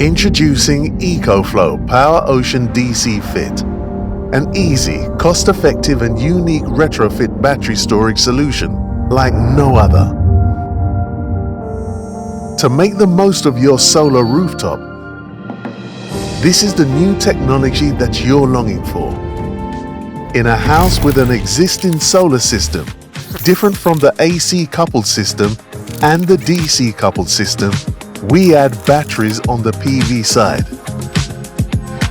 Introducing EcoFlow PowerOcean DC Fit, an easy, cost-effective and unique retrofit battery storage solution like no other. To make the most of your solar rooftop, this is the new technology that you're longing for. In a house with an existing solar system, different from the AC coupled system and the DC coupled system, we add batteries on the PV side.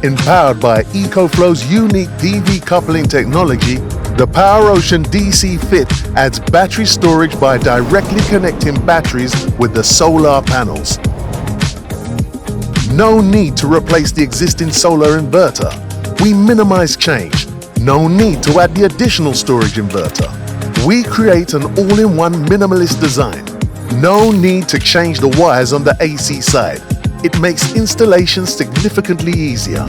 Empowered by EcoFlow's unique PV coupling technology, the PowerOcean DC Fit adds battery storage by directly connecting batteries with the solar panels. No need to replace the existing solar inverter. We minimize change. No need to add the additional storage inverter. We create an all-in-one minimalist design. No need to change the wires on the AC side. It makes installation significantly easier.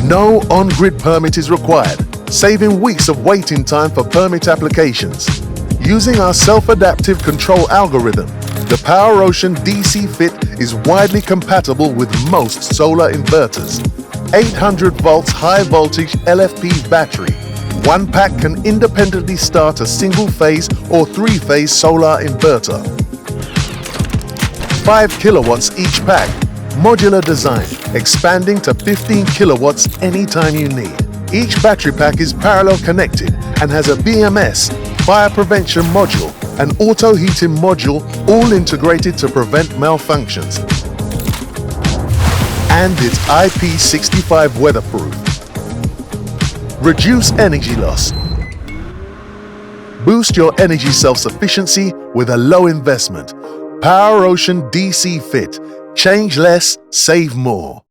No on-grid permit is required, saving weeks of waiting time for permit applications. Using our self-adaptive control algorithm, the PowerOcean DC Fit is widely compatible with most solar inverters. 800 volts high voltage LFP battery. One pack can independently start a single-phase or three-phase solar inverter. 5 kilowatts each pack. Modular design, expanding to 15 kilowatts anytime you need. Each battery pack is parallel connected and has a BMS, fire prevention module, and auto heating module, all integrated to prevent malfunctions. And it's IP65 weatherproof. Reduce energy loss. Boost your energy self-sufficiency with a low investment. PowerOcean DC Fit. Change less, save more.